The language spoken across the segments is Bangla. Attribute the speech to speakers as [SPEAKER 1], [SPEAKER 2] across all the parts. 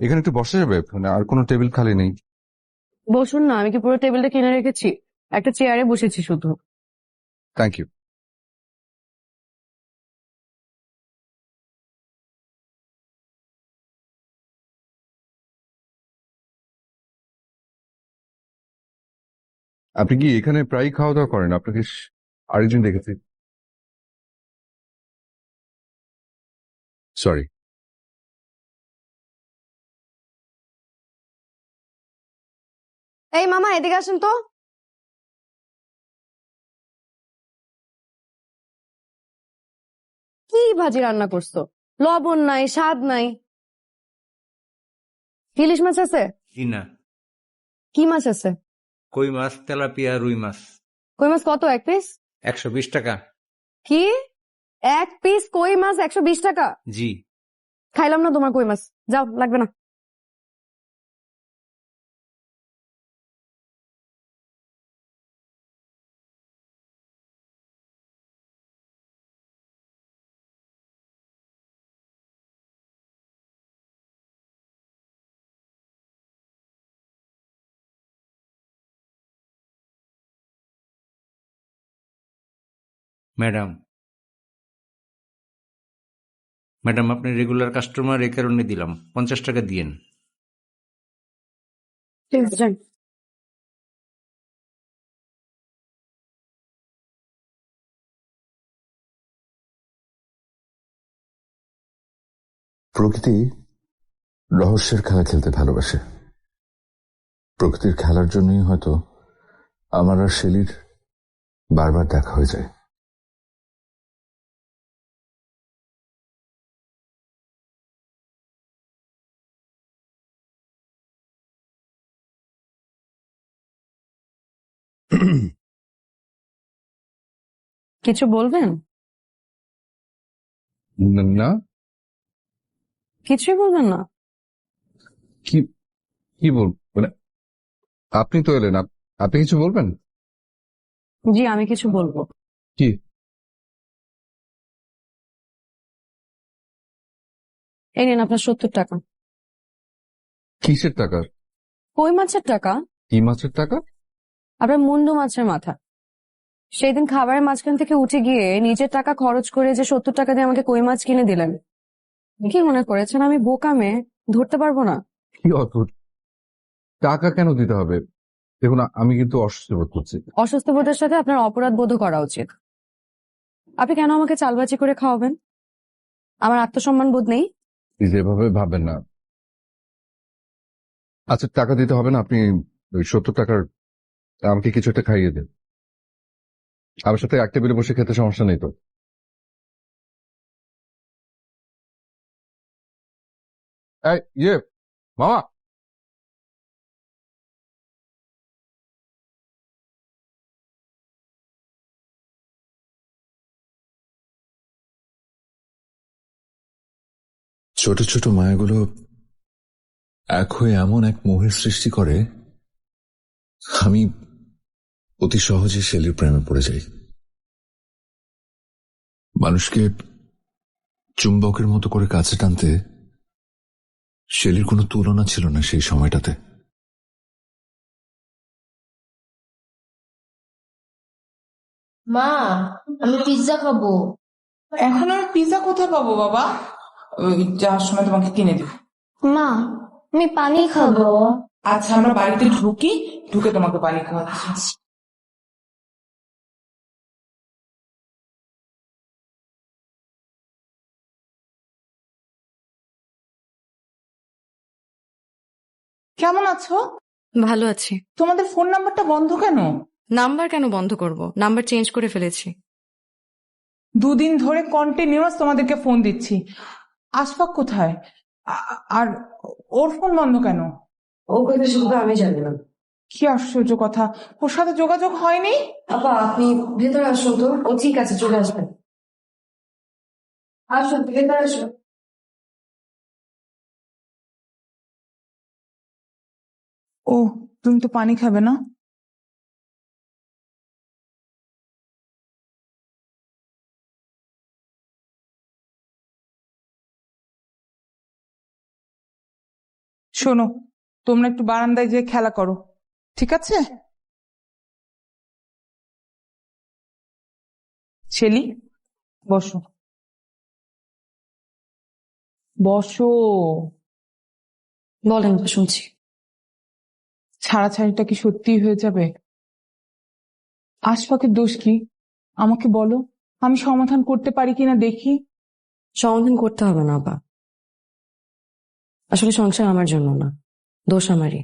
[SPEAKER 1] এখানে একটু বসা যাবে? মানে আর কোনো টেবিল খালি নেই।
[SPEAKER 2] বসুন না, আমি কি পুরো টেবিলটা কিনে রেখেছি? একটা চেয়ারে বসেছি শুধু।
[SPEAKER 1] Thank you. আপনি কি এখানে প্রায় খাওয়া দাওয়া করেন? আপনাকে আরেকজন দেখেছি। সরি।
[SPEAKER 2] এই মামা, এদিকে আসেন তো। কি ভাজি রান্না করছো? লবণ নাই, স্বাদ নাই। ইলিশ মাছ আছে?
[SPEAKER 3] জি না।
[SPEAKER 2] কি মাছ আছে?
[SPEAKER 3] কই মাছ, তেলাপিয়া, রুই মাছ।
[SPEAKER 2] কই মাছ কত এক পিস?
[SPEAKER 3] 120 টাকা।
[SPEAKER 2] কি? এক পিস কই মাছ 120 টাকা?
[SPEAKER 3] জি।
[SPEAKER 2] খাইলাম না তোমার কই মাছ। যাও, লাগবে না।
[SPEAKER 3] ম্যাডাম, ম্যাডাম আপনি রেগুলার কাস্টমার, এই কারণে দিলাম। 50 টাকা দিয়েন।
[SPEAKER 2] ঠিক আছে, যান।
[SPEAKER 4] প্রকৃতি রহস্যের খেলা খেলতে ভালোবাসে। প্রকৃতির খেলার জন্যই হয়তো আমার আর শেলির বারবার দেখা হয়ে যায়।
[SPEAKER 2] কিছু বলবেন?
[SPEAKER 1] না।
[SPEAKER 2] কিছুই বলবেন না?
[SPEAKER 1] কি কি বল মানে আপনি তো এলেন, আপনি কিছু বলবেন?
[SPEAKER 2] জি, আমি কিছু বলবো।
[SPEAKER 1] কি?
[SPEAKER 2] এই নিন আপনার 70 টাকা।
[SPEAKER 1] কিসের টাকা?
[SPEAKER 2] কই মাছের টাকা।
[SPEAKER 1] কি মাছের টাকা?
[SPEAKER 2] আপনার মুন্ডু মাছের মাথা। সেই দিন খাবারের মাঝখান থেকে উঠে গিয়ে নিজের টাকা খরচ করে যে 70 টাকা দিয়ে আমাকে কই মাছ কিনে দিলেন, কি মনে করেছেন আমি বোকা মেয়ে, ধরতে পারবো না?
[SPEAKER 1] কি অদ্ভুত! টাকা কেন দিতে হবে? দেখুন, আমি কিন্তু অসুস্থ বোধ করছি।
[SPEAKER 2] অসুস্থ বোধের সাথে আপনার অপরাধ বোধও করা উচিত। আপনি কেন আমাকে চালবাজি করে খাওয়াবেন? আমার আত্মসম্মান বোধ নেই?
[SPEAKER 1] প্লিজ এভাবে ভাববেন না। আচ্ছা, টাকা দিতে হবে না, আপনি ওই 70 টাকার আমাকে কিছু একটা খাইয়ে দেন। আমার সাথে এক টেবিলে বসে খেতে সমস্যা নেই তো? মামা।
[SPEAKER 4] ছোট ছোট মায়াগুলো এক হয়ে এমন এক মোহের সৃষ্টি করে, আমি অতি সহজে শেলির প্রেমে পড়ে যাই। মানুষকে চুম্বকের মতো করে কাছে টানতে শেলির কোনো তুলনা ছিল না সেই সময়টাতে।
[SPEAKER 5] মা, আমি পিৎজা খাবো।
[SPEAKER 6] এখন আমি পিৎজা কোথায় পাবো বাবা? ওই যাওয়ার সময় তোমাকে কিনে দিব।
[SPEAKER 5] মা, আমি পানি খাবো।
[SPEAKER 6] আচ্ছা, আমরা বাড়িতে ঢুকি, ঢুকে তোমাকে পানি খাওয়াচ্ছি। কেমন আছো?
[SPEAKER 2] ভালো আছি।
[SPEAKER 6] তোমাদের ফোন নাম্বারটা বন্ধ কেন?
[SPEAKER 2] নাম্বার কেন বন্ধ করব? নাম্বার চেঞ্জ করে ফেলেছি।
[SPEAKER 6] 2 দিন ধরে কন্টিনিউয়াস তোমাদেরকে ফোন দিচ্ছি। আশফাক কোথায়? আর ওর ফোন বন্ধ কেন?
[SPEAKER 2] ও কথা শুধু আমি জানি না।
[SPEAKER 6] কি আশ্চর্য কথা, ওর সাথে যোগাযোগ হয়নি?
[SPEAKER 2] আপা, আপনি ভেতরে আসুন তো। ও ঠিক আছে, চলে আসবেন। আসুন, ভেতরে আসুন।
[SPEAKER 6] ও, তুমি তো পানি খাবে না? শোনো, তোমরা একটু বারান্দায় যেয়ে খেলা করো, ঠিক আছে? শেলি, বসো বসো।
[SPEAKER 2] বলেন, শুনছি।
[SPEAKER 6] ছাড়াছাড়িটা কি সত্যিই হয়ে যাবে? আশফাকের দোষ কি? আমাকে বলো, আমি সমাধান করতে পারি কিনা দেখি।
[SPEAKER 2] সমাধান করতে হবে না আপা। আসলে সংসার আমার জন্য না, দোষ আমারই।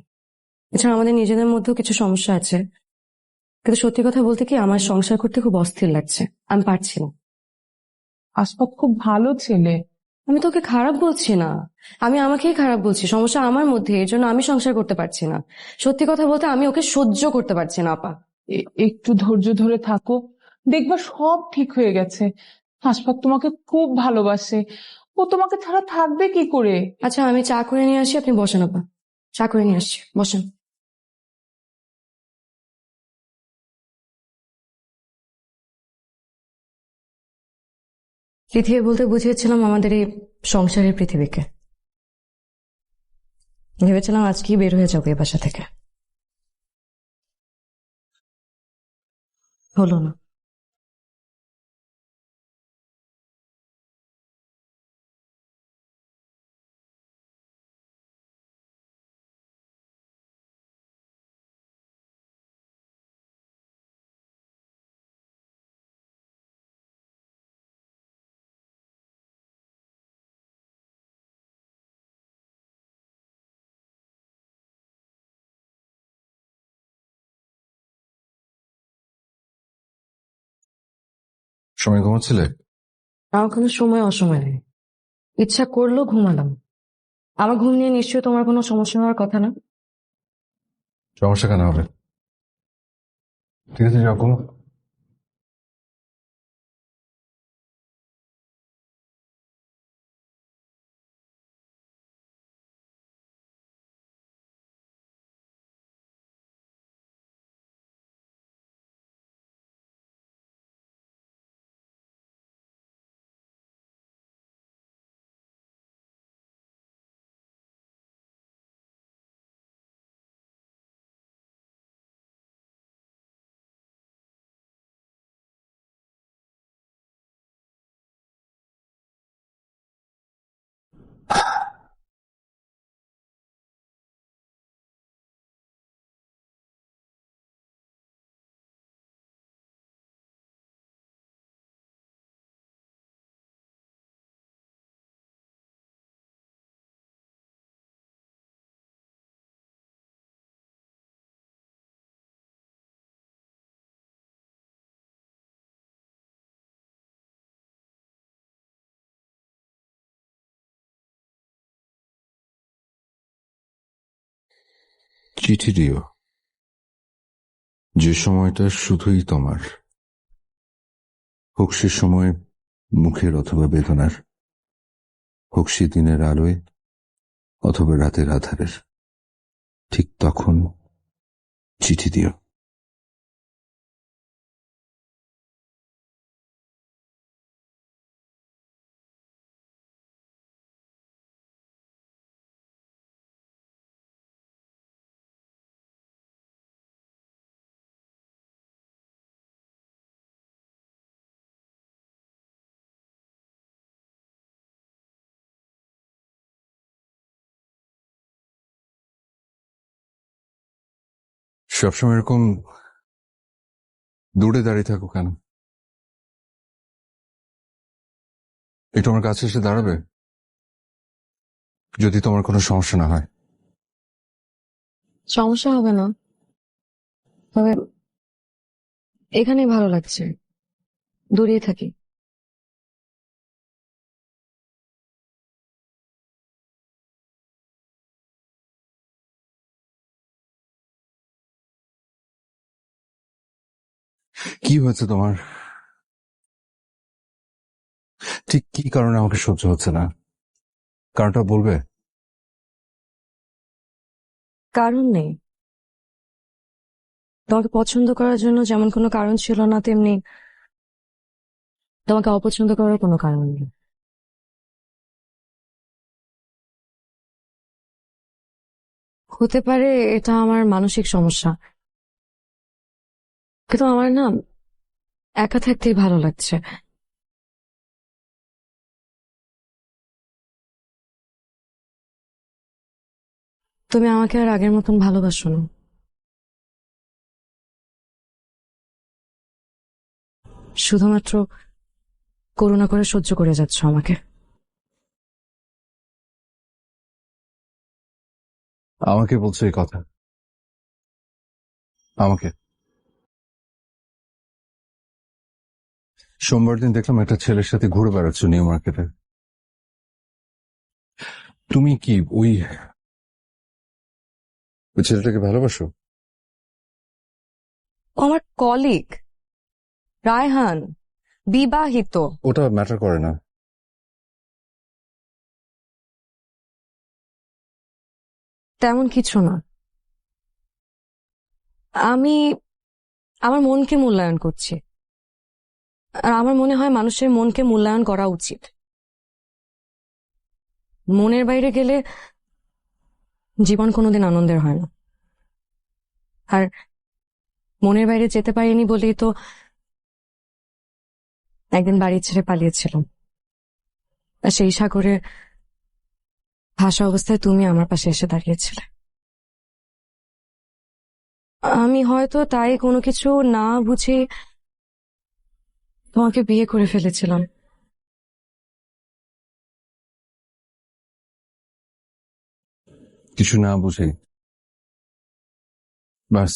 [SPEAKER 2] এছাড়া আমাদের নিজেদের মধ্যেও কিছু সমস্যা আছে, কিন্তু সত্যি কথা বলতে কি, আমার সংসার করতে খুব অস্থির লাগছে, আমি পারছি না।
[SPEAKER 6] আশফাক খুব ভালো ছেলে।
[SPEAKER 2] আমি তোকে খারাপ বলছি না, আমি আমাকেই খারাপ বলছি। সমস্যা আমার মধ্যে, এর জন্য আমি সংসার করতে পারছি না। সত্যি কথা বলতে আমি ওকে সহ্য করতে পারছি না আপা।
[SPEAKER 6] একটু ধৈর্য ধরে থাকো, দেখবা সব ঠিক হয়ে গেছে। আশফাক তোমাকে খুব ভালোবাসে, ও তোমাকে ছাড়া থাকবে কি করে?
[SPEAKER 2] আচ্ছা, আমি চা করে নিয়ে আসি, আপনি বসেন আপা। চা করে নিয়ে আসছি, বসেন। পৃথিবী বলতে বুঝিয়েছিলাম আমাদের এই সংসারের পৃথিবীকে। ভেবেছিলাম আজকেই বের হয়ে যাবো এ বাসা থেকে, হলো না।
[SPEAKER 1] সময় ঘুমাচ্ছিলে?
[SPEAKER 2] আমার কোনো সময় অসময় নেই, ইচ্ছা করলো ঘুমালাম। আমার ঘুম নিয়ে নিশ্চয়ই তোমার কোনো সমস্যা হওয়ার কথা না।
[SPEAKER 1] সমস্যা কেন হবে? ঠিক আছে, যাও ঘুমো।
[SPEAKER 4] চিঠি দিও, যে সময়টা শুধুই তোমার, হোক সে সময় মুখের অথবা বেদনার, হোক সে দিনের আলোয় অথবা রাতের আধারের, ঠিক তখন চিঠি দিও।
[SPEAKER 1] সবসময় এরকম দূরে দাঁড়িয়ে থাকো কেন? একটু আমার কাছে এসে দাঁড়াবে, যদি তোমার কোনো সমস্যা না হয়।
[SPEAKER 2] সমস্যা হবে না, তবে এখানেই ভালো লাগছে, দূরিয়ে থাকি।
[SPEAKER 1] কি হয়েছে তোমার? ঠিক কি কারণে আমাকে সহ্য হচ্ছে না? কারণটা বলবে?
[SPEAKER 2] কারণ নেই, তোমাকে পছন্দ করার জন্য যেমন কোনো কারণ ছিল না, তেমনি তোমাকে অপছন্দ করার কোনো কারণ নেই। হতে পারে এটা আমার মানসিক সমস্যা, কিন্তু আমার না একা থাকতেই ভালো লাগছে। তুমি আমাকে আর আগের মতন ভালোবাসো না। শুধুমাত্র করুণা করে সহ্য করে যাচ্ছ আমাকে।
[SPEAKER 1] আমাকে বলছো এই কথা? আমাকে? সোমবার দিন দেখলাম একটা ছেলের সাথে ঘুরে বেড়াচ্ছ নিউ মার্কেটে। তুমি কি ওই ছেলেটাকে ভালোবাসো?
[SPEAKER 2] ও আমার কলিগ, রায়হান, বিবাহিত।
[SPEAKER 1] ওটা ম্যাটার করে না।
[SPEAKER 2] তেমন কিছু না। আমি আমার মনকে মূল্যায়ন করছি, আর আমার মনে হয় মানুষের মনকে মূল্যায়ন করা উচিত। মনের বাইরে গেলে জীবন কোনোদিন আনন্দের হয় না। আর মনের বাইরে যেতে পারিনি বলেই তো একদিন বাড়ি ছেড়ে পালিয়েছিলাম। আর সেই সাগরে ভাসা অবস্থায় তুমি আমার পাশে এসে দাঁড়িয়েছিলে। আমি হয়তো তাই কোনো কিছু না বুঝে তোমাকে বিয়ে করে ফেলেছিলাম।
[SPEAKER 1] কিছু না বুঝে বাস?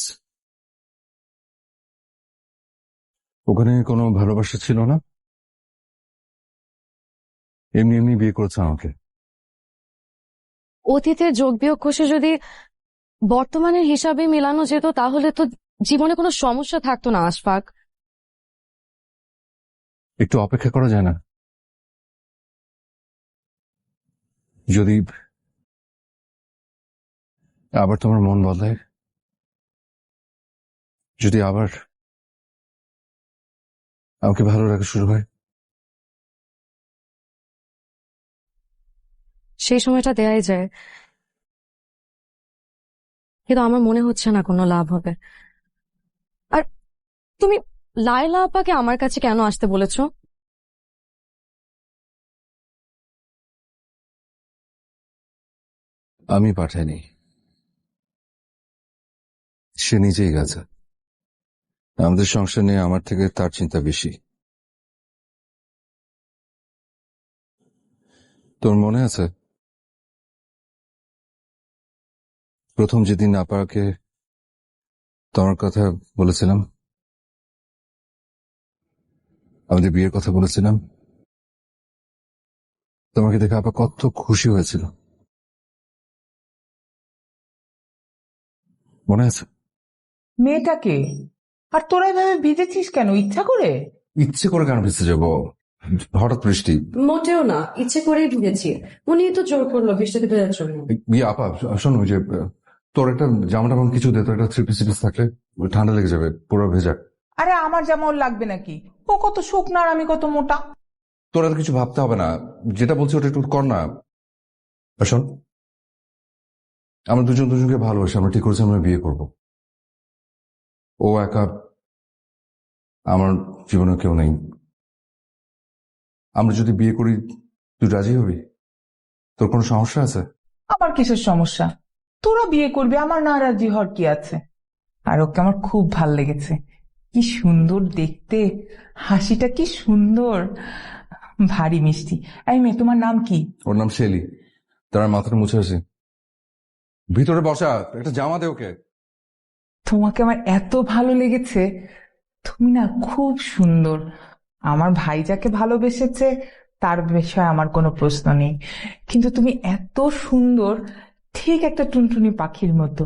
[SPEAKER 1] ওখানে কোনো ভালোবাসা ছিল না? এমনি এমনি বিয়ে করেছে আমাকে?
[SPEAKER 2] অতীতের যোগ বিয়োগ কষে যদি বর্তমানের হিসাবে মেলানো যেত তাহলে তো জীবনে কোনো সমস্যা থাকতো না আশফাক।
[SPEAKER 1] একটু অপেক্ষা করা যায় না? যদি আবার তোমার মন বদলায়, যদি আবার আমাকে ভালো লাগা শুরু হয়,
[SPEAKER 2] সেই সময়টা দেয়াই যায়, কিন্তু আমার মনে হচ্ছে না কোনো লাভ হবে। আর তুমি লায়লা আপাকে আমার কাছে কেন আসতে বলেছো?
[SPEAKER 1] আমি পাঠাইনি, সে নিজেই গেছে। আমাদের সংসার নিয়ে আমার থেকে তার চিন্তা বেশি। তোর মনে আছে প্রথম যেদিন আপাকে তোমার কথা বলেছিলাম, আমাদের বিয়ের কথা বলেছিলাম, তোমাকে দেখে আপা কত খুশি হয়েছিল, মনে আছে?
[SPEAKER 6] মেয়েটাকে আর তোরা এভাবে ভিজেছিস কেন, ইচ্ছা করে?
[SPEAKER 1] ইচ্ছে করে কেন ভিজতে যাবো? হঠাৎ বৃষ্টি।
[SPEAKER 2] মোটেও না, ইচ্ছে করেই ভিজেছি। উনি তো জোর করলো বৃষ্টিতে ভেজার জন্য।
[SPEAKER 1] আপা শোনো, ওই যে তোর একটা জামা টামা কিছু দে তো, একটা থ্রি পিস থাকলে ঠান্ডা লেগে যাবে পুরো ভেজা।
[SPEAKER 6] আরে আমার যেমন লাগবে নাকি? ও কত শুকনা আর আমি কত মোটা।
[SPEAKER 1] তোর এত কিছু ভাবতে হবে না, যেটা বলছি ওটা একটু কর না। আর শোন, আমরা দুজন দুজনকে ভালোবাসি, আমরা ঠিক করেছি আমরা বিয়ে করব। ও একা, আমার জীবনে কেউ নেই। আমরা যদি বিয়ে করি তুই রাজি হবি? তোর কোনো সমস্যা আছে?
[SPEAKER 6] আমার কিসের সমস্যা? তোরা বিয়ে করবি, আমার নারাজি হওয়ার কি আছে? আর ওকে আমার খুব ভাল লেগেছে, কি সুন্দর দেখতে, হাসিটা কি সুন্দর, ভারী মিষ্টি। এই মেয়ে, তোমার নাম কি?
[SPEAKER 1] ওর নাম শেলি। তার মাথাটা মুছে আছে। ভিতরে বসা, একটা জামা দে ওকে।
[SPEAKER 6] তোমাকে আমার এত ভালো লেগেছে, তুমি না খুব সুন্দর। আমার ভাই যাকে ভালোবেসেছে তার বিষয়ে আমার কোনো প্রশ্ন নেই, কিন্তু তুমি এত সুন্দর, ঠিক একটা টুনটুনি পাখির মতো।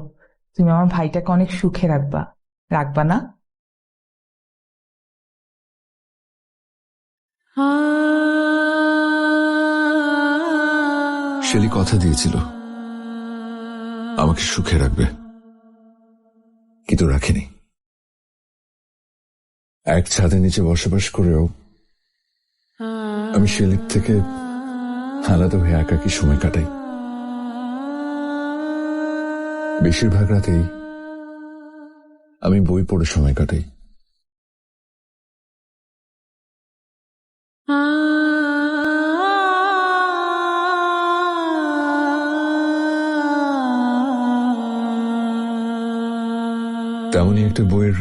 [SPEAKER 6] তুমি আমার ভাইটাকে অনেক সুখে রাখবা, রাখবা না?
[SPEAKER 4] শেলি কথা দিয়েছিল আমাকে সুখে রাখবে, কিন্তু রাখেনি। এক ছাদের নিচে বসবাস করেও আমি শেলির থেকে আলাদা হয়ে একাকী সময় কাটাই। বেশিরভাগ রাতেই আমি বই পড়ে সময় কাটাই। তেমনই একটা বইয়ের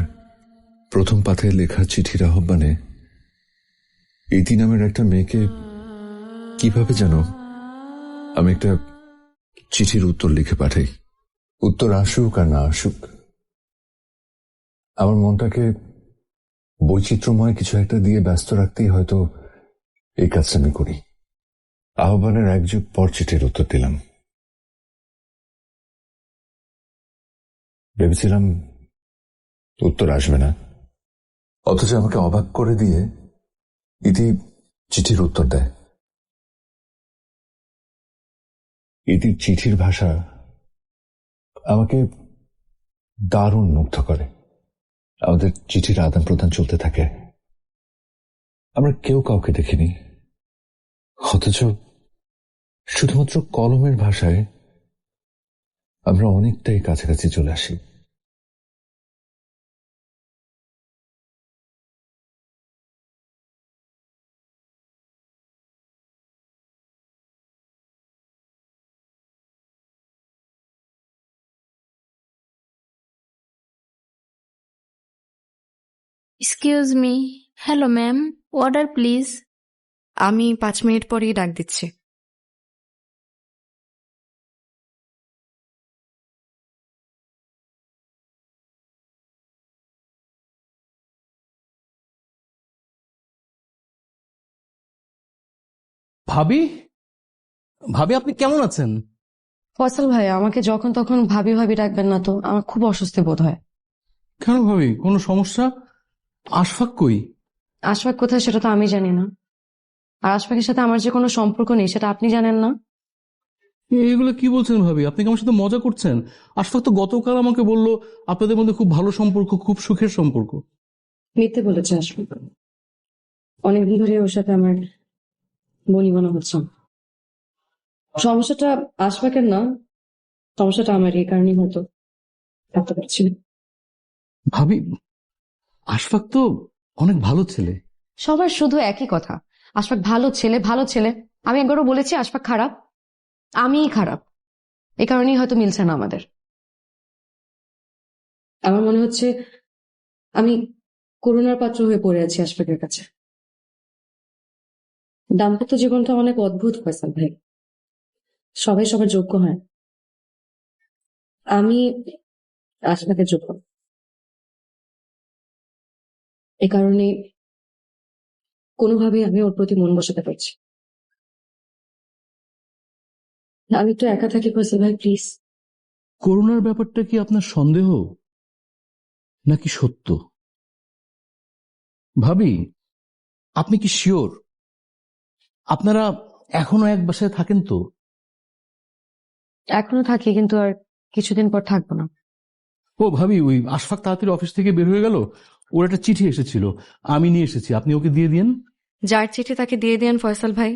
[SPEAKER 4] প্রথম পাতায় লেখা চিঠির আহ্বানে ইতি নামের একটা মেয়েকে কিভাবে যেন আমি একটা চিঠির উত্তর লিখে পাঠাই। উত্তর আসুক আর না আসুক, আমার মনটাকে বৈচিত্র্যময় কিছু একটা দিয়ে ব্যস্ত রাখতেই হয়তো এই কাজটা আমি করি। আহ্বানের এক যুগ পর চিঠির উত্তর দিলাম। ভেবেছিলাম উত্তর আসবে না, অথচ আমাকে অবাক করে দিয়ে ইতি চিঠির উত্তর দেয়। ইতির চিঠির ভাষা আমাকে দারুণ মুগ্ধ করে। আমাদের চিঠির আদান প্রদান চলতে থাকে। আমরা কেউ কাউকে দেখিনি, অথচ শুধুমাত্র কলমের ভাষায় আমরা অনেকটাই কাছাকাছি চলে আসি।
[SPEAKER 5] Excuse me. Hello ma'am, order please.
[SPEAKER 2] আমি 5 মিনিট পরেই ডাক দিচ্ছি।
[SPEAKER 7] ভাবি, ভাবি আপনি কেমন আছেন?
[SPEAKER 2] ফয়সাল ভাই, আমাকে যখন তখন ভাবি ভাবি ডাকবেন না তো, আমার খুব অস্বস্তি বোধ হয়।
[SPEAKER 7] কেন ভাবি, কোনো সমস্যা? আশফাক কই?
[SPEAKER 2] আশফাক কোথায় সেটা তো আমি জানি না, আর আশফাকের সাথে আমার যে কোনো সম্পর্ক নেই সেটা আপনি জানেন না।
[SPEAKER 7] এগুলো কি বলছেন ভাবি? আপনি কি আমার সাথে মজা করছেন? আশফাক তো গতকাল আমাকে বললো আপনাদের মধ্যে খুব ভালো সম্পর্ক, খুব সুখের সম্পর্ক।
[SPEAKER 2] মিথ্যে বলেছে আশফাক। অনেকদিন ধরে ওর সাথে আমার বনিবনা হচ্ছে। সমস্যাটা আশফাকের না, সমস্যাটা আমার, এই কারণেই হয়তো থাকতে পারছি না।
[SPEAKER 7] ভাবি, আশফাক তো অনেক ভালো ছেলে।
[SPEAKER 2] সবার শুধু একই কথা, আশফাক ভালো ছেলে ভালো ছেলে। আমি একবারও বলেছি আশফাক খারাপ? আমিই খারাপ, এই কারণেই হয়তো মিলছে না আমাদের। আমার মনে হচ্ছে আমি করুণার পাত্র হয়ে পড়ে আছি আশফাকের কাছে। দাম্পত্য জীবনটা অনেক অদ্ভুত ফয়সাল ভাই, সবাই সবার যোগ্য হয়। আমি আশফাকের যোগ্য, এই কারণে কোনোভাবেই আমি ওর প্রতি মন বসাতে পারছি। আমি একটু একা থাকি ফয়সাল ভাই, প্লিজ।
[SPEAKER 7] করুণার ব্যাপারটা কি আপনার সন্দেহ নাকি সত্য? ভাবি, আপনি কি শিওর আপনারা এখনো এক বাসায় থাকেন তো?
[SPEAKER 2] এখনো থাকি, কিন্তু আর কিছুদিন পর থাকবো না।
[SPEAKER 7] ও ভাবি, ওই আশফাক তাড়াতাড়ি অফিস থেকে বের হয়ে গেল, ওর একটা চিঠি এসেছিল, আমি নিয়ে এসেছি, আপনি ওকে দিয়ে দিন।
[SPEAKER 2] যার চিঠি তাকে দিয়ে দেন ফয়সাল ভাই।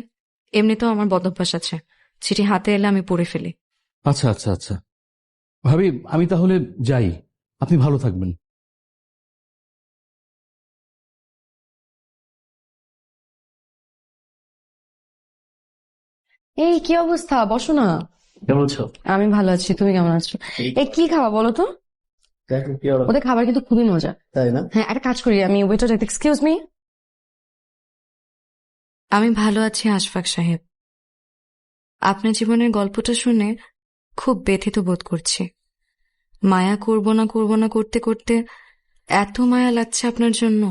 [SPEAKER 2] এমনিতেও আমার বদভ্যাস আছে, চিঠি হাতে এলে আমি পড়ে ফেলি।
[SPEAKER 7] আচ্ছা আচ্ছা আচ্ছা ভাবি, আমি তাহলে যাই, আপনি ভালো থাকবেন।
[SPEAKER 2] এই কি অবস্থা, বসো না।
[SPEAKER 8] কেমন আছো?
[SPEAKER 2] আমি ভালো আছি, তুমি কেমন আছো? এই কি খাওয়া বলো তো? ওদের খাবার কিন্তু খুবই মজা।
[SPEAKER 8] তাই না?
[SPEAKER 2] হ্যাঁ, একটা কাজ করি, আমি ওয়েটার, এক্সকিউজ মি। আমি ভালো আছি আশফাক সাহেব। আপনার জীবনের গল্পটা শুনে খুব ব্যথিত বোধ করছি। মায়া করব না করতে করতে এত মায়া লাগছে আপনার জন্য।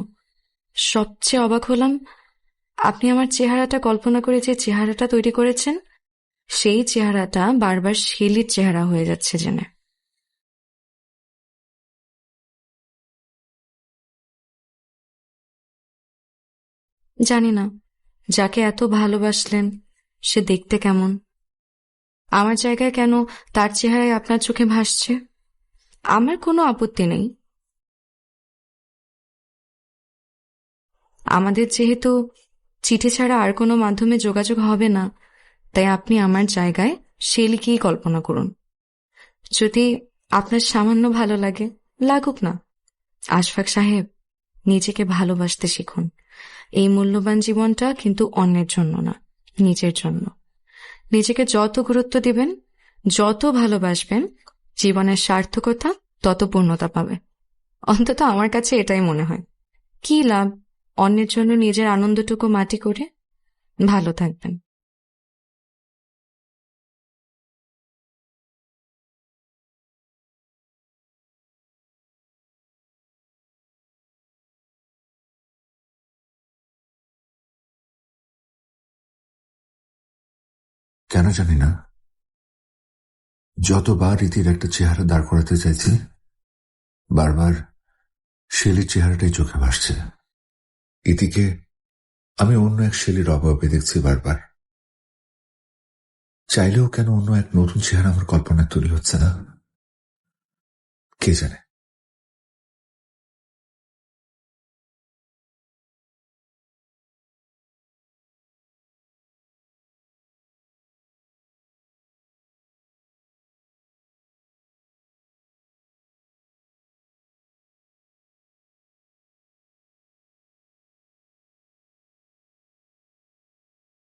[SPEAKER 2] সবচেয়ে অবাক হলাম, আপনি আমার চেহারাটা কল্পনা করে যে চেহারাটা তৈরি করেছেন, সেই চেহারাটা বারবার শেলির চেহারা হয়ে যাচ্ছে জেনে। জানি না যাকে এত ভালোবাসলেন সে দেখতে কেমন, আমার জায়গায় কেন তার চেহারায় আপনার চোখে ভাসছে। আমার কোনো আপত্তি নেই, আমাদের যেহেতু চিঠি ছাড়া আর কোনো মাধ্যমে যোগাযোগ হবে না, তাই আপনি আমার জায়গায় শেলিকেই কল্পনা করুন। যদি আপনার সামান্য ভালো লাগে, লাগুক না। আশফাক সাহেব, নিজেকে ভালোবাসতে শিখুন। এই মূল্যবান জীবনটা কিন্তু অন্যের জন্য না, নিজের জন্য। নিজেকে যত গুরুত্ব দিবেন, যত ভালোবাসবেন, জীবনের সার্থকতা তত পূর্ণতা পাবে। অন্তত আমার কাছে এটাই মনে হয়। কি লাভ অন্যের জন্য নিজের আনন্দটুকু মাটি করে? ভালো থাকবেন।
[SPEAKER 4] কেন জানি না, যতবার রীতির একটা চেহারা দাঁড় করাতে চাইছি, বারবার শেলির চেহারাটাই চোখে ভাসছে। ইতিকে আমি অন্য এক শেলির অভাবে দেখছি বারবার। চাইলেও কেন অন্য এক নতুন চেহারা আমার কল্পনায় তৈরি হচ্ছে না, কে জানে।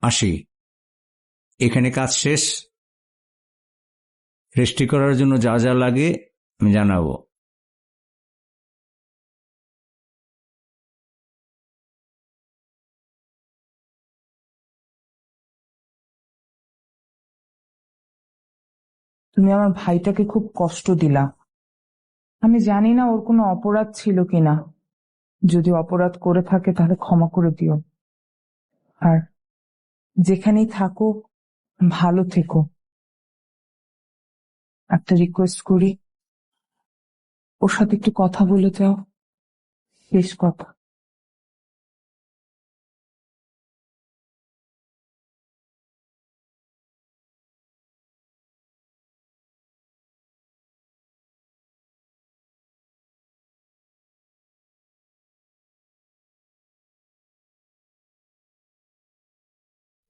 [SPEAKER 3] আসি, এখানে কাজ শেষ। রেজিস্ট্রি করার জন্য যা যা লাগে আমি জানাবো।
[SPEAKER 6] তুমি আমার ভাইটাকে খুব কষ্ট দিলা। আমি জানি না ওর কোনো অপরাধ ছিল কিনা। যদি অপরাধ করে থাকে তাহলে ক্ষমা করে দিও। আর যেখানেই থাকো ভালো থেকো। একটা রিকোয়েস্ট করি, ওর সাথে একটু কথা বলে যাও, শেষ কথা।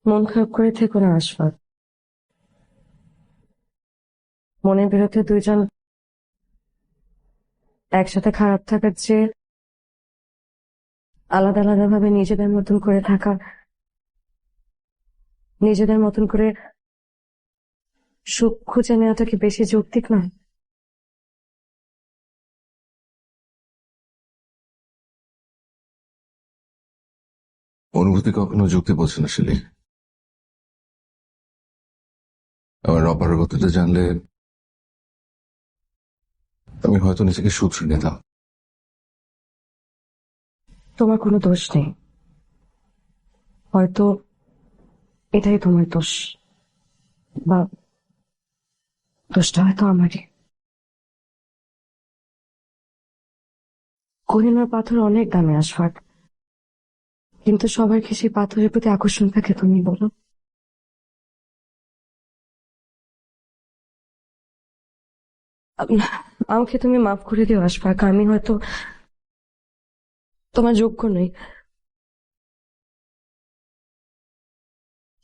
[SPEAKER 2] মন খারাপ করে থেকো না আশফাক। মনের বিরুদ্ধে দুইজন একসাথে খারাপ থাকার চেয়ে আলাদা আলাদা ভাবে নিজেদের মতন করে থাকা, নিজেদের মতন করে সুখ খুঁজে নেওয়াটা কি বেশি যৌক্তিক নয়?
[SPEAKER 4] অনুভূতি কখনো যুক্তি বোঝে না শেলি। আমার অপারগতাটা জানলে আমি হয়তো নিজেকে শুধরে নিতাম।
[SPEAKER 2] তোমার কোনো দোষ নেই, হয়তো এটাই তোমার দোষ, বা দোষটা হয়তো আমারই। কোহিনূর পাথর অনেক দামে আশফাক, কিন্তু সবার কি সেই পাথরের প্রতি আকর্ষণ থাকে তুমি বলো? আমাকে তুমি মাফ করে দিও আশফাক, আমি হয়তো তোমার যোগ্য নই।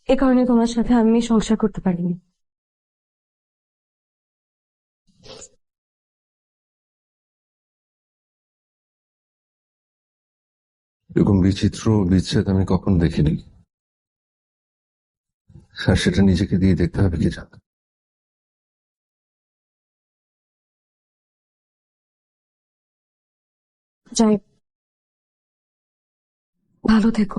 [SPEAKER 2] এ কারণে তোমার সাথে আমি সংসার করতে পারিনি।
[SPEAKER 4] এরকম বিচিত্র বিচ্ছেদ আমি কখনো দেখিনি, আর সেটা নিজেকে দিয়ে দেখতে হবে কি জান।
[SPEAKER 2] যাই, ভালো থেকো।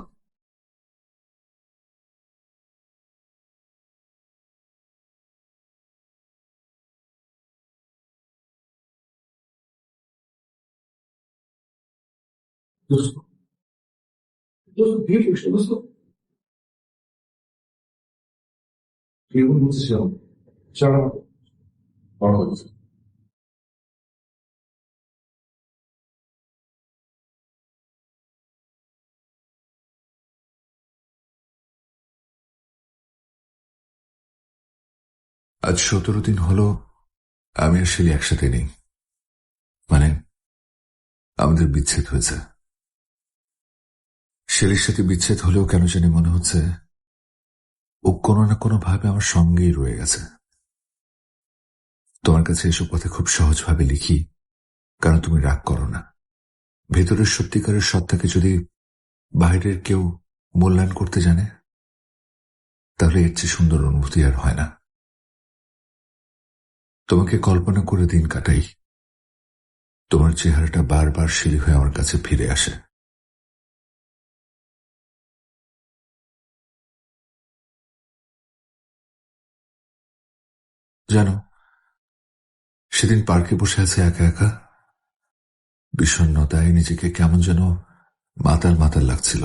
[SPEAKER 4] আজ 17 দিন হলো আমি আর শেলি একসাথে নেই। মানে আমাদের বিচ্ছেদ হয়েছে। শেলির সাথে বিচ্ছেদ হলেও কেন জানি মনে হচ্ছে ও কোনো না কোনো ভাবে আমার সঙ্গেই রয়ে গেছে। তোমার কাছে এসব কথা খুব সহজভাবে লিখি, কারণ তুমি রাগ করো না। ভেতরের সত্যিকারের সত্তাকে যদি বাইরের কেউ মূল্যায়ন করতে জানে, তাহলে এর চেয়ে সুন্দর অনুভূতি আর হয় না। তোমাকে কল্পনা করে দিন কাটাই, তোমার চেহারাটা বারবার সিঁড়ি হয়ে আমার কাছে ফিরে আসে। জানো, সেদিন পার্কে বসে আছে একা একা, বিষণ্ণতায় নিজেকে কেমন যেন মাতাল মাতাল লাগছিল।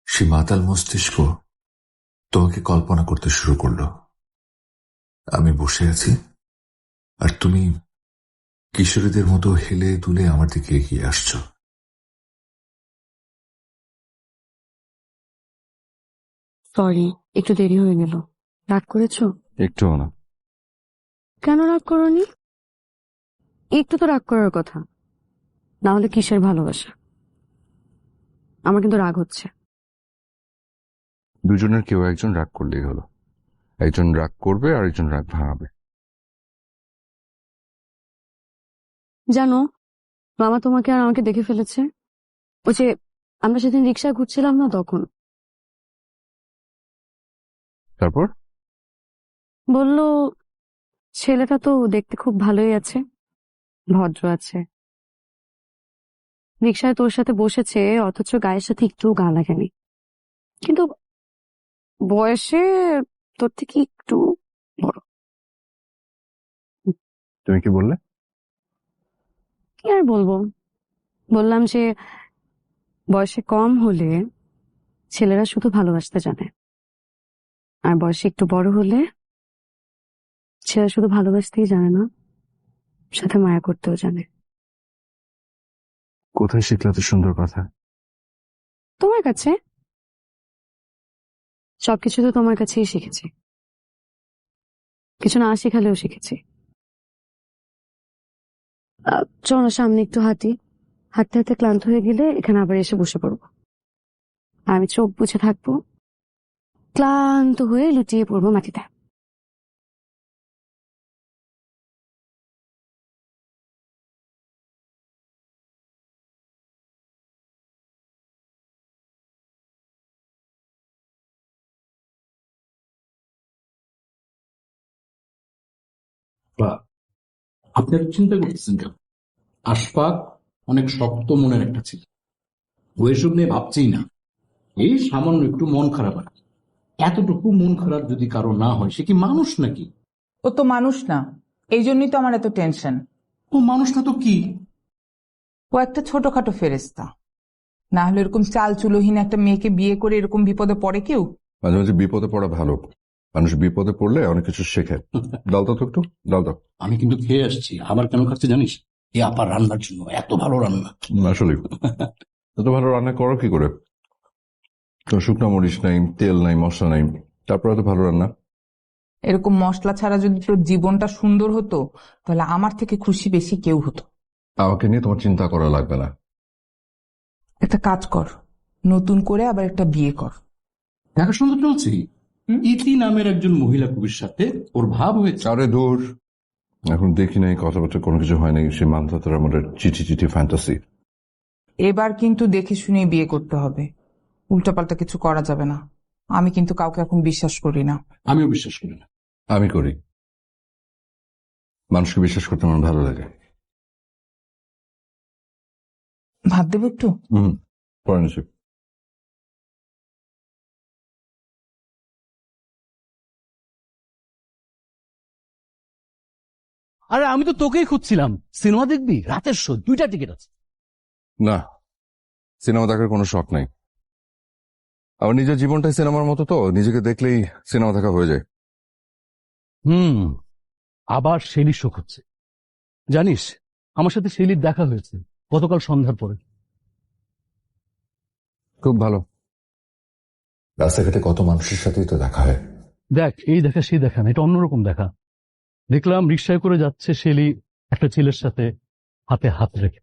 [SPEAKER 4] সে মাতাল মস্তিষ্ক তোমাকে কল্পনা করতে শুরু করলো। আমি বসে আছি আর তুমি কিশোরীদের মতো হেলে দুলে আমার দিকে এগিয়ে আসছো।
[SPEAKER 2] সরি, একটু দেরি হয়ে গেল। রাগ করেছো?
[SPEAKER 1] একটুও না।
[SPEAKER 2] কেন রাগ করোনি? একটু তো রাগ করার কথা, না হলে কিসের ভালোবাসা? আমার কিন্তু রাগ হচ্ছে।
[SPEAKER 1] দুজনের কেউ একজন রাগ করলেই হলো। একজন রাগ করবে আর একজন রাগ ভাঙাবে।
[SPEAKER 2] জানো, মামা তোমাকে আর আমাকে দেখে ফেলেছে। ওই যে আমরা সেদিন রিক্সায় ঘুরছিলাম না, তখন
[SPEAKER 1] তারপর
[SPEAKER 2] বলল, ছেলেটা তো দেখতে খুব ভালোই আছে, ভদ্র আছে, রিক্সায় তোর সাথে বসেছে, অথচ গায়ের সাথে একটু গা লাগেনি, কিন্তু বয়সে তোর থেকে একটু বড়।
[SPEAKER 1] তুমি কি বললে?
[SPEAKER 2] কি আর বলবো, বললাম যে বয়সে কম হলে ছেলেরা শুধু ভালোবাসতে জানে, আর বয়সে একটু বড় হলে ছেলেরা শুধু ভালোবাসতেই জানে না, সাথে মায়া করতেও জানে।
[SPEAKER 1] কোথায় শিখলে এত সুন্দর কথা?
[SPEAKER 2] তোমার কাছে। সবকিছু তো তোমার কাছেই শিখেছি, কিছু না শেখালেও শিখেছি। চলো না সামনে একটু হাঁটি, হাঁটতে হাঁটতে ক্লান্ত হয়ে গেলে এখানে আবার এসে বসে পড়বো। আর আমি চোখ বুঝে থাকবো, ক্লান্ত হয়ে লুটিয়ে পড়বো মাটিতে।
[SPEAKER 7] বা আপনি এত চিন্তা করতেছেন কেন? আশফাক অনেক শক্ত মনের একটা ছিল, ও এসব নিয়ে ভাবছেই না। এই সামান্য একটু মন খারাপ আর কি। এতটুকু মন খারাপ যদি কারো না হয়, সে কি মানুষ নাকি?
[SPEAKER 6] ও তো মানুষ না, এই জন্যই তো আমার এত টেনশন।
[SPEAKER 7] ও মানুষ না তো কি?
[SPEAKER 6] ও একটা ছোটখাটো ফেরেস্তা, না হলে এরকম চাল চুলোহীন একটা মেয়েকে বিয়ে করে এরকম বিপদে পড়ে কেউ?
[SPEAKER 1] মাঝে মাঝে বিপদে পড়া ভালো। মানুষ বিপদে পড়লে অনেক কিছু শেখে। ডাল দাও তো একটু, ডাল দাও।
[SPEAKER 7] আমি কিন্তু খেয়ে আসছি। আবার কেন খাচ্ছি জানিস? এ আপার রান্নার জন্য, এত ভালো রান্না।
[SPEAKER 1] আসলে এত ভালো রান্না করো কি করে? কোনো শুকনো মরিচ নাই, তেল নাই, মশলা নাই, তারপর এত ভালো রান্না।
[SPEAKER 6] এরকম মশলা ছাড়া যদি তোর জীবনটা সুন্দর হতো, তাহলে আমার থেকে খুশি বেশি কেউ হতো।
[SPEAKER 1] আমাকে নিয়ে তোমার চিন্তা করা লাগবে না।
[SPEAKER 6] একটা কাজ কর, নতুন করে আবার একটা বিয়ে কর।
[SPEAKER 7] দেখাশোনা তো চলছে। ইতি নামের একজন মহিলা কবির সাথে ওর ভাব হয়েছে।
[SPEAKER 1] আরে দূর, এখন দেখি নাই, কথাবার্তা কোনো কিছু হয় নাই, সে মানধাতার আমাদের চিঠি চিঠি ফ্যান্টাসি।
[SPEAKER 6] এবার কিন্তু দেখে শুনে বিয়ে করতে হবে, উল্টাপাল্টা কিছু করা যাবে না। আমি কিন্তু কাউকে এখন বিশ্বাস করি না।
[SPEAKER 7] আমিও বিশ্বাস করি না।
[SPEAKER 1] আমি করি। মানুষকে বিশ্বাস করতে আমার ভালো লাগে।
[SPEAKER 6] ভাত দেবো একটু?
[SPEAKER 1] পরে নিচ্ছি।
[SPEAKER 7] আরে আমি তো তোকেই খুঁজছিলাম। সিনেমা দেখবি? রাতের শো, 2টা টিকিট আছে।
[SPEAKER 1] না, সিনেমা দেখার কোনো শখ নাই। আমার নিজের জীবনটাই সিনেমার মতো, তো নিজেকে দেখলেই সিনেমা দেখা হয়ে যায়।
[SPEAKER 7] আবার শেলির শোক হচ্ছে। জানিস, আমার সাথে শেলির দেখা হয়েছে গতকাল সন্ধ্যার পরে।
[SPEAKER 1] খুব ভালো।
[SPEAKER 4] রাস্তাঘাটে কত মানুষের সাথেই তো দেখা হয়।
[SPEAKER 7] দেখ, এই দেখা সেই দেখা না, এটা অন্যরকম দেখা। দেখলাম রিক্সায় করে যাচ্ছে শেলি একটা ছেলের সাথে, হাতে হাত রেখে।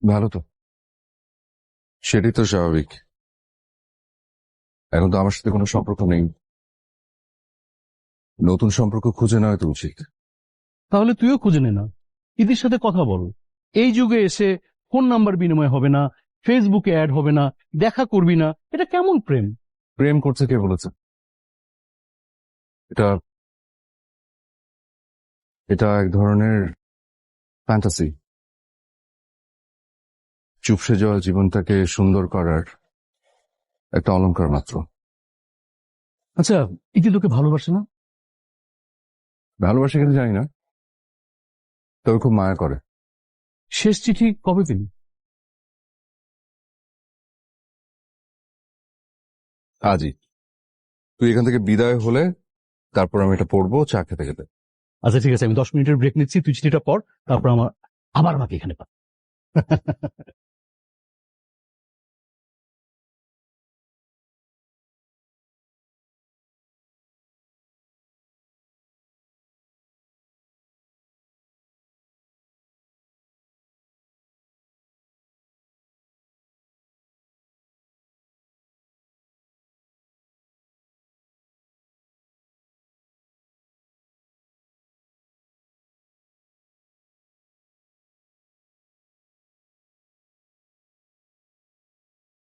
[SPEAKER 1] ভালো তো, সেটাই তো স্বাভাবিক। এখন তো আমার সাথে কোনো সম্পর্ক নেই, নতুন সম্পর্ক খুঁজে নেওয়া তো উচিত।
[SPEAKER 8] তাহলে তুইও খুঁজে নে না, ইতির সাথে কথা বল। এই যুগে এসে ফোন নাম্বার বিনিময় হবে না, ফেসবুকে অ্যাড হবে না, দেখা করবি না, এটা কেমন প্রেম?
[SPEAKER 1] প্রেম করছে কে বলেছে? এটা এটা এক ধরনের ফ্যান্টাসি, চুপসে যাওয়া জীবনটাকে সুন্দর করার একটা অলংকার মাত্র।
[SPEAKER 8] আচ্ছা, ইতি তোকে ভালোবাসে না?
[SPEAKER 1] ভালোবাসে কিনা জানি না, তবে খুব মায়া করে।
[SPEAKER 8] শেষ চিঠি কবে পেলি?
[SPEAKER 1] আজই। তুই এখান থেকে বিদায় হলে তারপর আমি এটা পড়বো চা খেতে খেতে।
[SPEAKER 8] আচ্ছা ঠিক আছে, আমি 10 মিনিটের ব্রেক নিচ্ছি, তুই চিঠিটা পড়, তারপর আবার আমাকে এখানে পা।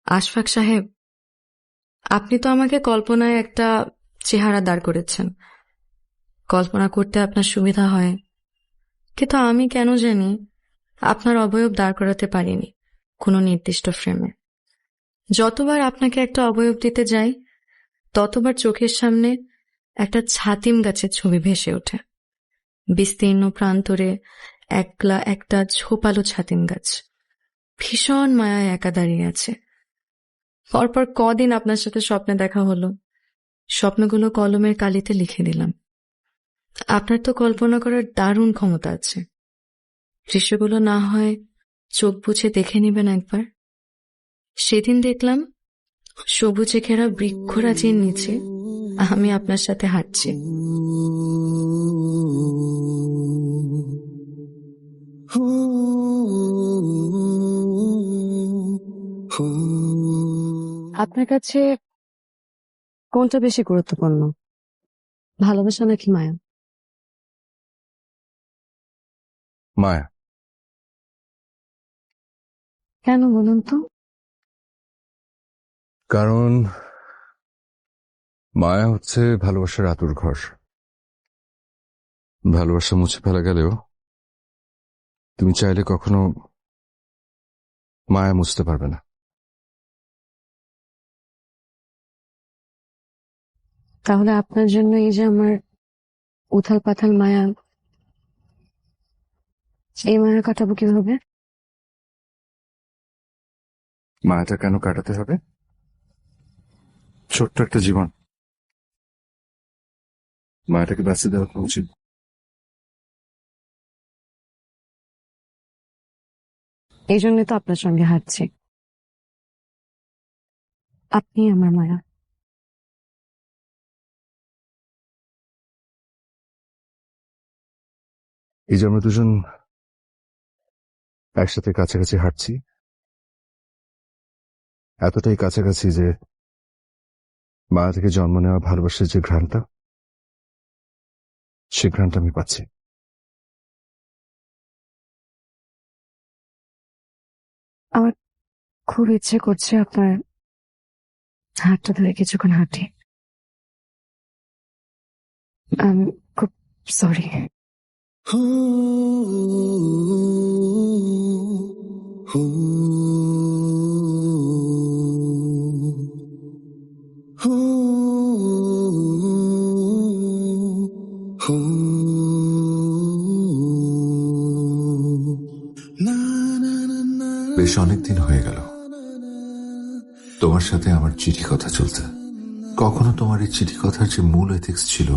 [SPEAKER 2] আশফাক সাহেব, আপনি তো আমাকে কল্পনায় একটা চেহারা দাঁড় করেছেন, কল্পনা করতে আপনার সুবিধা হয়, কিন্তু আমি কেন জানি আপনার অবয়ব দাঁড় করাতে পারিনি কোনো নির্দিষ্ট ফ্রেমে। যতবার আপনাকে একটা অবয়ব দিতে যাই, ততবার চোখের সামনে একটা ছাতিম গাছের ছবি ভেসে ওঠে। বিস্তীর্ণ প্রান্তরে একলা একটা ঝোপালো ছাতিম গাছ ভীষণ মায়ায় একা দাঁড়িয়ে আছে। পরপর কদিন আপনার সাথে স্বপ্নে দেখা হলো, স্বপ্নগুলো কলমের কালিতে লিখে দিলাম। আপনার তো কল্পনা করার দারুণ ক্ষমতা আছে, দৃশ্যগুলো না হয় চোখ বুঝে দেখে নেবেন একবার। সেদিন দেখলাম সবুজে ঘেরা বৃক্ষরাজির নিচে আমি আপনার সাথে হাঁটছি। আপনার কাছে কোনটা বেশি গুরুত্বপূর্ণ, ভালোবাসা নাকি মায়া?
[SPEAKER 1] মায়া।
[SPEAKER 2] কেন বলুন তো?
[SPEAKER 1] কারণ মায়া হচ্ছে ভালোবাসার আতুর ঘর। ভালোবাসা মুছে ফেলা গেলেও তুমি চাইলে কখনো মায়া মুছতে পারবে না।
[SPEAKER 2] তাহলে আপনার জন্য এই যে আমার উথাল পাথাল মায়া, এই মায়া কাটাবো কিভাবে?
[SPEAKER 1] মায়াটা কেন কাটাতে হবে? ছোট্ট একটা জীবন, মায়াটাকে বাঁচিয়ে দেওয়া উচিত।
[SPEAKER 2] এই জন্য তো আপনার সঙ্গে হাঁটছি। আপনি আমার মায়া।
[SPEAKER 1] এই যে আমরা দুজন একসাথে কাছাকাছি হাঁটছি, এতটাই কাছাকাছি যে মায়া থেকে জন্ম নেওয়া ভালোবাসার যে ঘ্রাণটা, সে ঘ্রাণটা আমি পাচ্ছি।
[SPEAKER 2] আমার খুব ইচ্ছে করছে আপনার হাতটা ধরে কিছুক্ষণ হাঁটি। আমি খুব সরি।
[SPEAKER 4] বেশ অনেকদিন হয়ে গেল তোমার সাথে আমার চিঠি কথা চলছে। কখনো তোমার এই চিঠি কথার যে মূল এথিক্স ছিল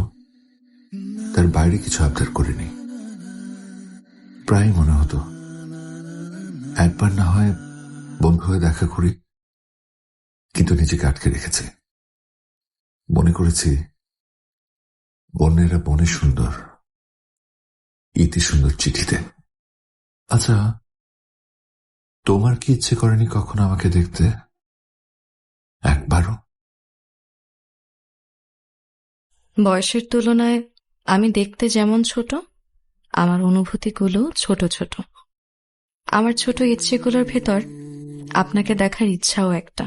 [SPEAKER 4] তার বাইরে কিছু আবদার করিনি। প্রায় মনে হতো একবার না হয় বন্ধু হয়ে দেখা করি, কিন্তু নিজেকে আটকে রেখেছি। মনে করেছি বন্যেরা বনে সুন্দর, ইতি সুন্দর চিঠিতে। আচ্ছা, তোমার কি ইচ্ছে করেনি কখনো আমাকে দেখতে? একবারও?
[SPEAKER 2] বয়সের তুলনায় আমি দেখতে যেমন ছোট, আমার অনুভূতিগুলো ছোট ছোট। আমার ছোট ইচ্ছেগুলোর ভেতর আপনাকে দেখার ইচ্ছাও একটা।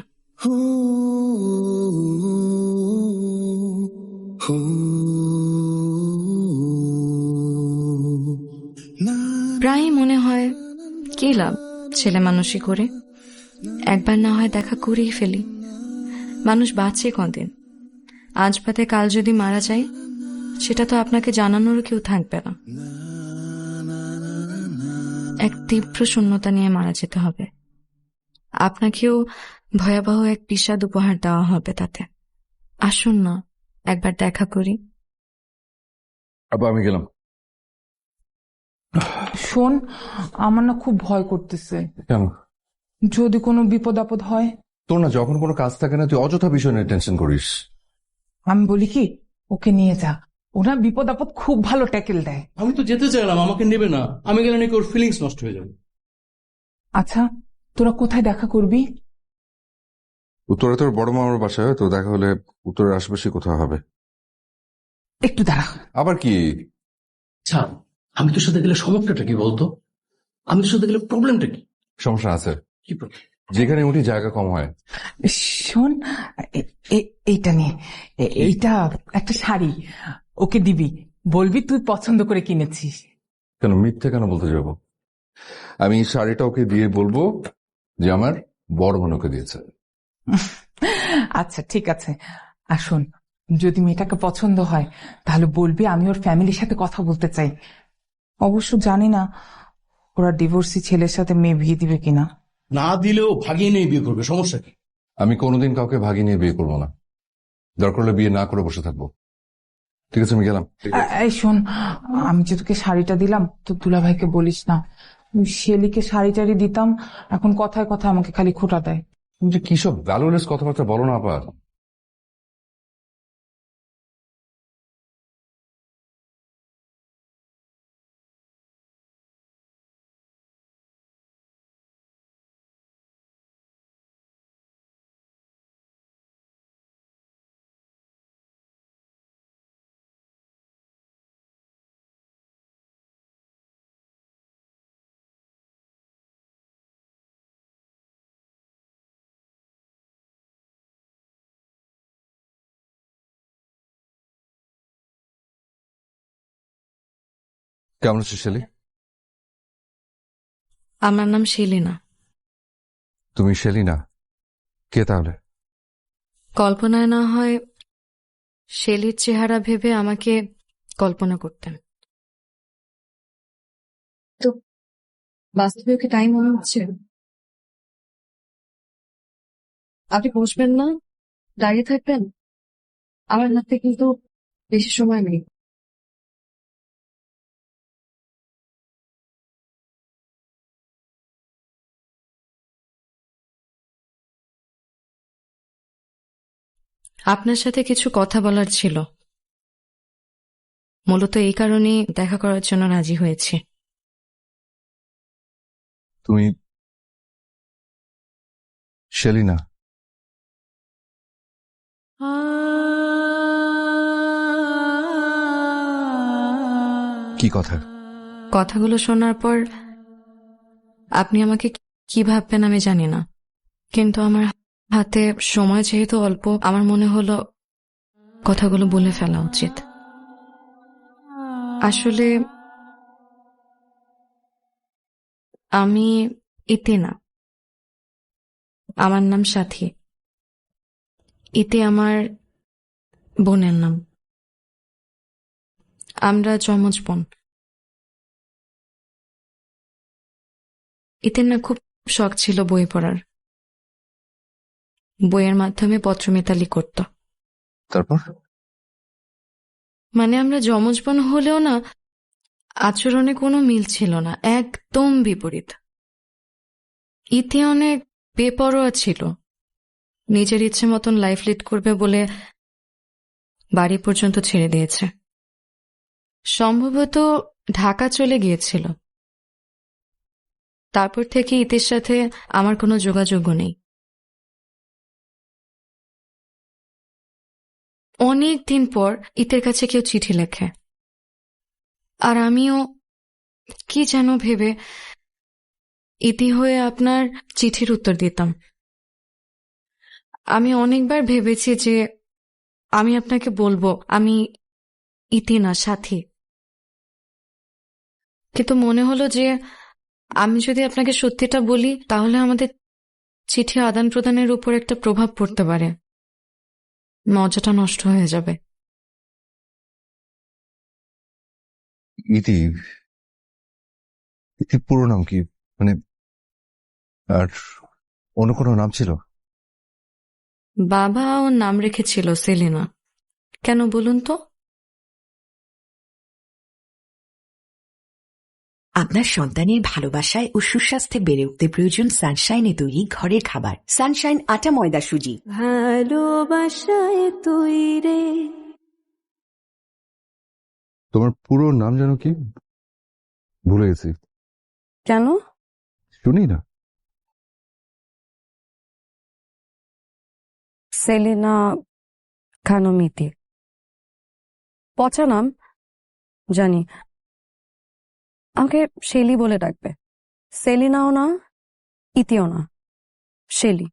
[SPEAKER 2] প্রায়ই মনে হয় কি লাভ ছেলে মানুষই করে, একবার না হয় দেখা করেই ফেলি। মানুষ বাঁচে কদিন, আজ বাদে কাল যদি মারা যায় সেটা তো আপনাকে জানানোরও কেউ থাকবে না। এক তীব্র শূন্যতা নিয়ে মারা যেতে হবে, আপনাকেও ভয়াবহ এক বিষাদ উপহার দেওয়া হবে তাতে। আসুন না একবার দেখা করি।
[SPEAKER 1] আবার আমি গেলাম।
[SPEAKER 6] শোন, আমার না খুব ভয় করতেছে।
[SPEAKER 1] কেন?
[SPEAKER 6] যদি কোনো বিপদ আপদ হয়।
[SPEAKER 1] তোর না যখন কোনো কাজ থাকে না তুই অযথা বিষয় নিয়ে টেনশন করিস।
[SPEAKER 6] আমি বলি কি, ওকে নিয়ে যা, ওরা বিপদ আপদ খুব ভালো ট্যাকেল দেয়।
[SPEAKER 7] আমি তো যেতে চাইলাম, আমাকে নেবে না। আমি গেলে নাকি ওর ফিলিংস নষ্ট হয়ে যাবে।
[SPEAKER 6] আচ্ছা, তোরা কোথায় দেখা করবি?
[SPEAKER 1] উত্তরে তোর বড় মামার বাসায়, তো দেখা হলে উত্তরের আশেপাশে কোথাও হবে।
[SPEAKER 6] একটু দাঁড়া।
[SPEAKER 1] আবার কি?
[SPEAKER 7] আচ্ছা, আমি তোর সাথে গেলে সমস্যাটা কি বলতো? আমি তোর সাথে গেলে প্রবলেমটা কি?
[SPEAKER 1] সমস্যা আছে,
[SPEAKER 7] কি প্রবলেম?
[SPEAKER 1] যেখানে উঠি জায়গা কম হয়।
[SPEAKER 6] শোন, এইটা নিয়ে, এইটা একটা শাড়ি, ওকে দিবি, বলবি তুই পছন্দ করে কিনেছিস।
[SPEAKER 1] কেন মিথ্যে কেন বলতে যাব? আমি এই শাড়িটা ওকে দিয়ে বলবো যে আমার বড় বোন ওকে দিয়েছে।
[SPEAKER 6] আচ্ছা ঠিক আছে। আর শোন, যদি মেয়েটাকে পছন্দ হয় তাহলে বলবি আমি ওর ফ্যামিলির সাথে কথা বলতে চাই। অবশ্য জানি না ওরা ডিভোর্সি ছেলের সাথে মেয়ে বিয়ে দিবে কিনা।
[SPEAKER 7] না দিলেও ভাগিয়ে নিয়ে বিয়ে করবে, সমস্যা কি?
[SPEAKER 1] আমি কোনোদিন কাউকে ভাগিয়ে নিয়ে বিয়ে করবো না, দরকার হলে বিয়ে না করে বসে থাকবো। ঠিক আছে, আমি গেলাম।
[SPEAKER 6] এই শোন, আমি যে তোকে শাড়িটা দিলাম তো দুলাভাইকে বলিস না। শেলিকে শাড়ি টাড়ি দিতাম, এখন কথায় কথায় আমাকে খালি খোঁটা দেয়।
[SPEAKER 1] তুমি যে কি সব ভ্যালুলেস কথাবার্তা বলো না আবার। কেমন আছিস শেলি?
[SPEAKER 2] আমার নাম শেলিনা।
[SPEAKER 1] তুমি শেলি না? কে তাহলে?
[SPEAKER 2] কল্পনায় না হয় শেলির চেহারা ভেবে আমাকে কল্পনা করতেন, তো বাস্তবে ওকে তাই মনে হচ্ছে। আপনি বসবেন না, দাঁড়িয়ে থাকবেন? আমার হাতে কিন্তু বেশি সময় নেই। আপনার সাথে কিছু কথা বলার ছিল, মূলত এই কারণেই দেখা করার জন্য রাজি হয়েছি।
[SPEAKER 1] তুমি শেলি না? কি কথা?
[SPEAKER 2] কথাগুলো শোনার পর আপনি আমাকে কি ভাববেন আমি জানি না, কিন্তু আমার হাতে সময় যেহেতু অল্প, আমার মনে হলো কথাগুলো বলে ফেলা উচিত। আসলে আমি ইতি না, আমার নাম সাথী। ইতি আমার বোনের নাম। আমরা যমজ বোন। ইতির না খুব শখ ছিল বই পড়ার, বইয়ের মাধ্যমে পত্রমিতালি করত।
[SPEAKER 1] তারপর?
[SPEAKER 2] মানে আমরা যমজ বোন হলেও না আচরণে কোনো মিল ছিল না, একদম বিপরীত। ইতি অনেক বেপরোয়া ছিল, নিজের ইচ্ছে মতন লাইফ লিড করবে বলে বাড়ি পর্যন্ত ছেড়ে দিয়েছে। সম্ভবত ঢাকা চলে গিয়েছিল। তারপর থেকে ইতির সাথে আমার কোনো যোগাযোগও নেই। অনেক দিন পর ইতের কাছে কেউ চিঠি লেখে, আর আমিও কি যেন ভেবে ইতি হয়ে আপনার চিঠির উত্তর দিতাম। আমি অনেকবার ভেবেছি যে আমি আপনাকে বলবো আমি ইতি না, সাথী, কিন্তু মনে হলো যে আমি যদি আপনাকে সত্যিটা বলি তাহলে আমাদের চিঠি আদান প্রদানের উপর একটা প্রভাব পড়তে পারে, মজাটা নষ্ট হয়ে যাবে।
[SPEAKER 1] ইতি, ইতি পুরো নাম কি? মানে আর অন্য কোনো নাম ছিল?
[SPEAKER 2] বাবা ওর নাম রেখেছিল সেলিনা। কেন বলুন তো?
[SPEAKER 9] আপনার সন্তানের ভালোবাসায় ও সুস্বাস্থ্যে বেড়ে উঠতে প্রয়োজন সানশাইনে তৈরি ঘরের খাবার। সানশাইন আটা ময়দা সুজি।
[SPEAKER 2] ভালোবাসায় তৈরি।
[SPEAKER 1] তোমার পুরো নাম যেন কি? ভুলে গেছি।
[SPEAKER 2] কেন?
[SPEAKER 1] শুনি না।
[SPEAKER 2] সেলিনা খানম ইতি। পচা নাম জানি, আমাকে শেলি বলে ডাকবে। সেলিনাও না, ইতিও না, শেলি।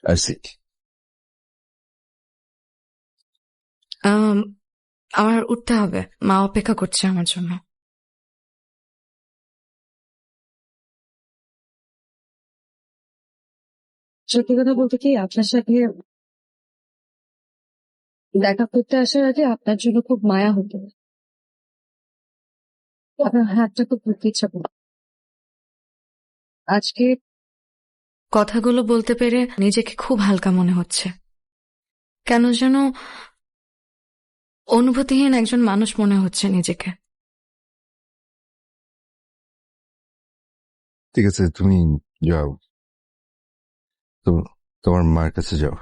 [SPEAKER 1] I see.
[SPEAKER 2] আমার উঠতে হবে, মা অপেক্ষা করছে আমার জন্য। সত্যি কথা বলতে কি, আপনার সাথে দেখা করতে আসার আগে আপনার জন্য খুব মায়া হতো, আপনার হাতটা খুব ধরতে ইচ্ছা করত। আজকে কথাগুলো বলতে পেরে নিজেকে খুব হালকা মনে হচ্ছে। কেন যেন অনুভূতিহীন একজন মানুষ মনে হচ্ছে নিজেকে।
[SPEAKER 1] ঠিক আছে, তুমি যাও, তোমার মায়ের কাছে যাও।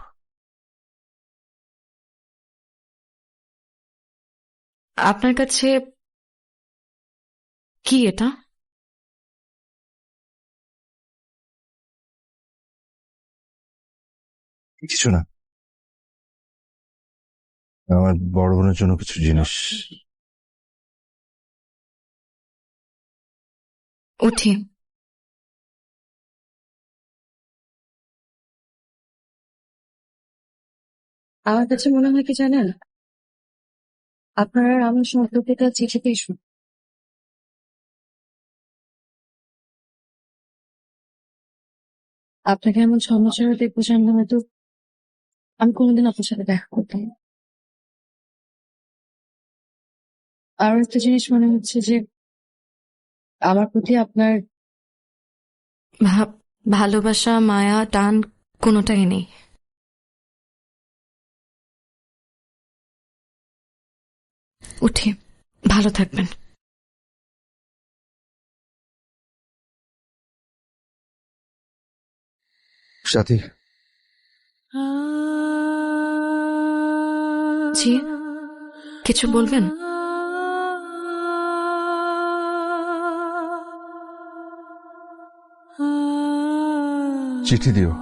[SPEAKER 2] আপনার কাছে কি এটা?
[SPEAKER 1] কিছু না, আমার বড় বোনের জন্য কিছু জিনিস।
[SPEAKER 2] উঠি। আমার কাছে মনে হয় কি জানেন, আপনার আর আমার সম্পর্কটা চিঠিতেই শুরু। আপনাকে এমন ছন্নছাড়া দেখবো জানলে হয়তো আমি কোনোদিন আপনার সাথে দেখা করতাম না। আরো একটা জিনিস মনে হচ্ছে যে আমার প্রতি আপনার ভালোবাসা, মায়া, টান কোনোটাই নেই। উঠি, ভালো থাকবেন।
[SPEAKER 1] সাথী,
[SPEAKER 2] জি, কিছু বলবেন?
[SPEAKER 1] চিঠি দিও।